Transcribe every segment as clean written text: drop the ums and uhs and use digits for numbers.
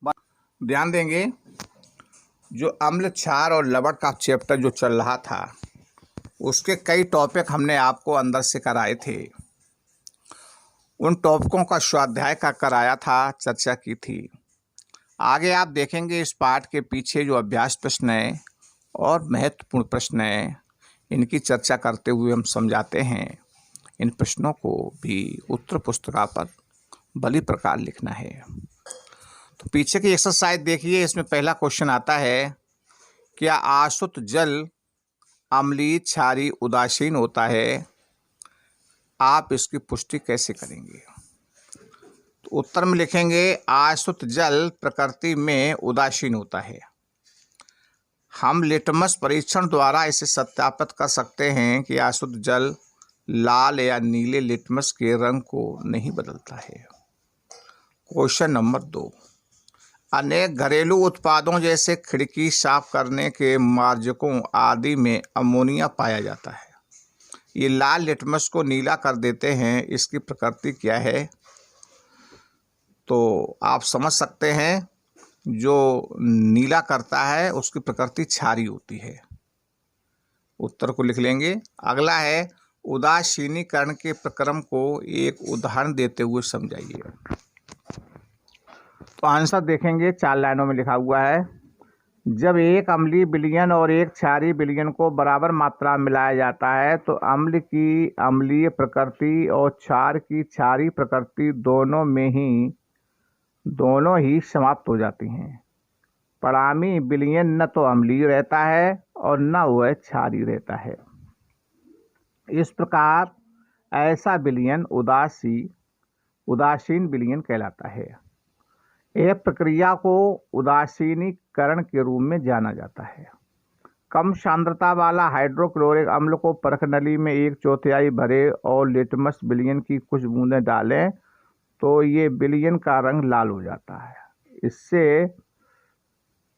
ध्यान देंगे, जो अम्ल क्षार और लवण का चैप्टर जो चल रहा था उसके कई टॉपिक हमने आपको अंदर से कराए थे। उन टॉपिकों का स्वाध्याय का कराया था, चर्चा की थी। आगे आप देखेंगे इस पाठ के पीछे जो अभ्यास प्रश्न है और महत्वपूर्ण प्रश्न है, इनकी चर्चा करते हुए हम समझाते हैं। इन प्रश्नों को भी उत्तर पुस्तिका पर बली प्रकार लिखना है। तो पीछे की एक्सरसाइज देखिए, इसमें पहला क्वेश्चन आता है, क्या आसुत जल अम्लीय, क्षारीय, उदासीन होता है? आप इसकी पुष्टि कैसे करेंगे? तो उत्तर में लिखेंगे, आसुत जल प्रकृति में उदासीन होता है। हम लिटमस परीक्षण द्वारा इसे सत्यापित कर सकते हैं कि आसुत जल लाल या नीले लिटमस के रंग को नहीं बदलता है। क्वेश्चन नंबर 2, अनेक घरेलू उत्पादों जैसे खिड़की साफ करने के मार्जकों आदि में अमोनिया पाया जाता है। ये लाल लिटमस को नीला कर देते हैं, इसकी प्रकृति क्या है? तो आप समझ सकते हैं, जो नीला करता है उसकी प्रकृति क्षारीय होती है। उत्तर को लिख लेंगे। अगला है, उदासीनीकरण के प्रक्रम को एक उदाहरण देते हुए समझाइए। तो आंसर देखेंगे, 4 लाइनों में लिखा हुआ है, जब एक अम्लीय विलयन और एक क्षारीय विलयन को बराबर मात्रा में मिलाया जाता है तो अम्ल की अम्लीय प्रकृति और क्षार की क्षारीय प्रकृति दोनों ही समाप्त हो जाती हैं। परिणामी विलयन न तो अम्लीय रहता है और न वह क्षारीय रहता है। इस प्रकार ऐसा विलयन उदासीन विलयन कहलाता है। यह प्रक्रिया को उदासीनीकरण के रूप में जाना जाता है। कम सांद्रता वाला हाइड्रोक्लोरिक अम्ल को परख नली में 1/4 भरे और लिटमस विलयन की कुछ बूंदें डालें तो ये विलयन का रंग लाल हो जाता है। इससे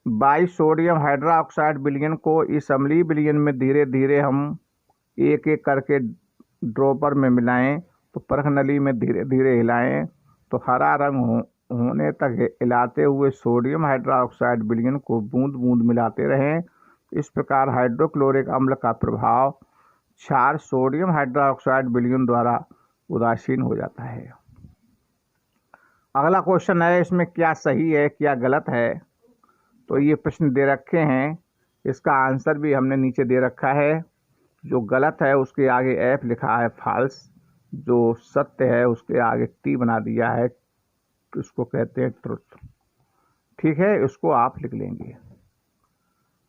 बाई सोडियम हाइड्रोक्साइड विलयन को इस अम्लीय विलयन में धीरे धीरे हम एक एक करके ड्रॉपर में मिलाएं तो परख नली में धीरे धीरे हिलाएं तो हरा रंग होने तक हिलाते हुए सोडियम हाइड्रोक्साइड विलयन को बूंद बूंद मिलाते रहें। इस प्रकार हाइड्रोक्लोरिक अम्ल का प्रभाव क्षार सोडियम हाइड्रोक्साइड विलयन द्वारा उदासीन हो जाता है। अगला क्वेश्चन है, इसमें क्या सही है क्या गलत है? तो ये प्रश्न दे रखे हैं, इसका आंसर भी हमने नीचे दे रखा है। जो गलत है उसके आगे एफ लिखा है फॉल्स, जो सत्य है उसके आगे टी बना दिया है, इसको कहते हैं ट्रुथ। ठीक है, इसको आप लिख लेंगे।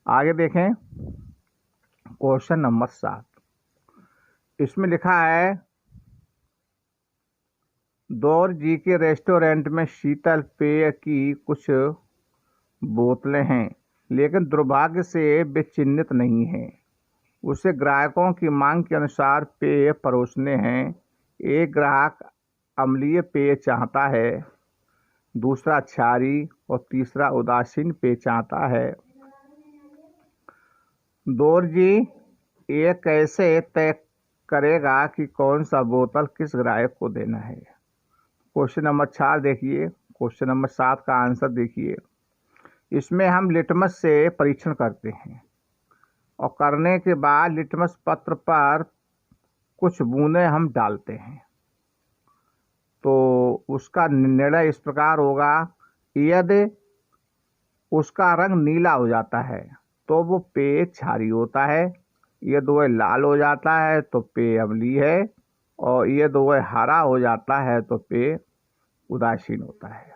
आगे देखें, क्वेश्चन नंबर 7, इसमें लिखा है, दौर जी के रेस्टोरेंट में शीतल पेय की कुछ बोतलें हैं, लेकिन दुर्भाग्य से वे चिन्हित नहीं हैं। उसे ग्राहकों की मांग के अनुसार पेय परोसने हैं। एक ग्राहक अम्लीय पेय चाहता है, दूसरा क्षारीय और तीसरा उदासीन पेय चाहता है। दौरजी ये कैसे तय करेगा कि कौन सा बोतल किस ग्राहक को देना है? क्वेश्चन नंबर 4 देखिए। क्वेश्चन नंबर 7 का आंसर देखिए। इसमें हम लिटमस से परीक्षण करते हैं और करने के बाद लिटमस पत्र पर कुछ बूंदें हम डालते हैं तो उसका निर्णय इस प्रकार होगा, यदि उसका रंग नीला हो जाता है तो वो पेय क्षारीय होता है, यदि वह लाल हो जाता है तो पेय अम्लीय है, और यदि वह हरा हो जाता है तो पेय उदासीन होता है।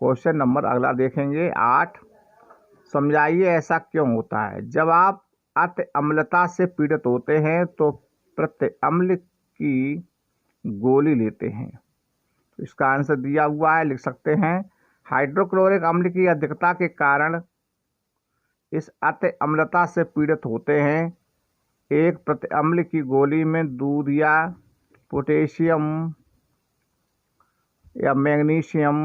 क्वेश्चन नंबर अगला देखेंगे 8, समझाइए ऐसा क्यों होता है? जब आप अति अम्लता से पीड़ित होते हैं तो प्रति अम्ल की गोली लेते हैं। इसका आंसर दिया हुआ है, लिख सकते हैं, हाइड्रोक्लोरिक अम्ल की अधिकता के कारण इस अति अम्लता से पीड़ित होते हैं। एक प्रति अम्ल की गोली में दूध या पोटेशियम या मैग्नीशियम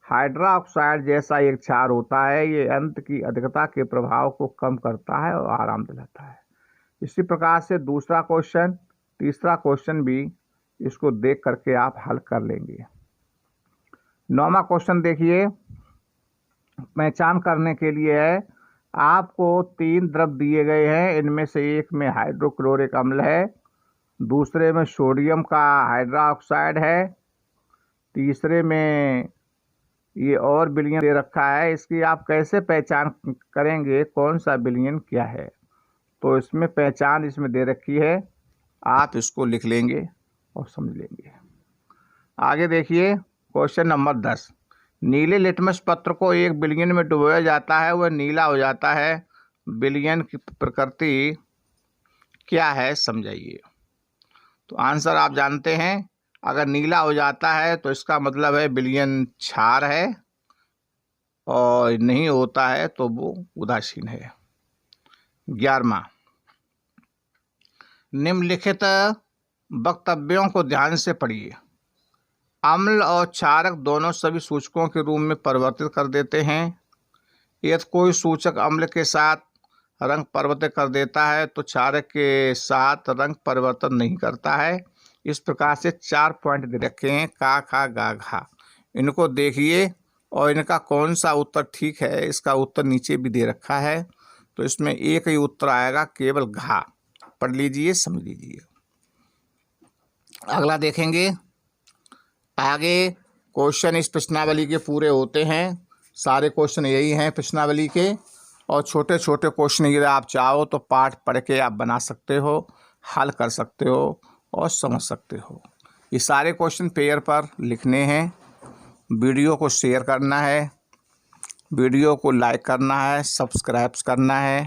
हाइड्रोक्साइड जैसा एक क्षार होता है। ये अंत की अधिकता के प्रभाव को कम करता है और आराम दिलाता है। इसी प्रकार से दूसरा क्वेश्चन, तीसरा क्वेश्चन भी इसको देख करके आप हल कर लेंगे। 9वां क्वेश्चन देखिए। पहचान करने के लिए है। आपको 3 द्रव दिए गए हैं, इनमें से एक में हाइड्रोक्लोरिक अम्ल है, दूसरे में सोडियम का हाइड्रोक्साइड है, तीसरे में ये और विलयन दे रखा है। इसकी आप कैसे पहचान करेंगे कौन सा विलयन क्या है? तो इसमें पहचान इसमें दे रखी है, आप इसको लिख लेंगे और समझ लेंगे। आगे देखिए क्वेश्चन नंबर 10। नीले लिटमस पत्र को एक विलयन में डुबोया जाता है, वह नीला हो जाता है, विलयन की प्रकृति क्या है समझाइए। तो आंसर आप जानते हैं, अगर नीला हो जाता है तो इसका मतलब है विलयन क्षार है, और नहीं होता है तो वो उदासीन है। 11वां, निम्नलिखित वक्तव्यों को ध्यान से पढ़िए। अम्ल और क्षारक दोनों सभी सूचकों के रूप में परिवर्तित कर देते हैं। यदि कोई सूचक अम्ल के साथ रंग परिवर्तित कर देता है तो क्षारक के साथ रंग परिवर्तन नहीं करता है। इस प्रकार से 4 पॉइंट दे रखे हैं, का, खा, गा, घा। इनको देखिए और इनका कौन सा उत्तर ठीक है, इसका उत्तर नीचे भी दे रखा है। तो इसमें एक ही उत्तर आएगा, केवल घा। पढ़ लीजिए, समझ लीजिए। अगला देखेंगे। आगे क्वेश्चन इस प्रश्नावली के पूरे होते हैं, सारे क्वेश्चन यही हैं प्रश्नावली के, और छोटे छोटे क्वेश्चन यदि आप चाहो तो पाठ पढ़ के आप बना सकते हो, हल कर सकते हो और समझ सकते हो। ये सारे क्वेश्चन पेपर पर लिखने हैं। वीडियो को शेयर करना है, वीडियो को लाइक करना है, सब्सक्राइब करना है,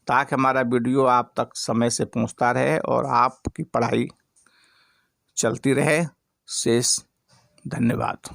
ताकि हमारा वीडियो आप तक समय से पहुंचता रहे और आपकी पढ़ाई चलती रहे। शेष धन्यवाद।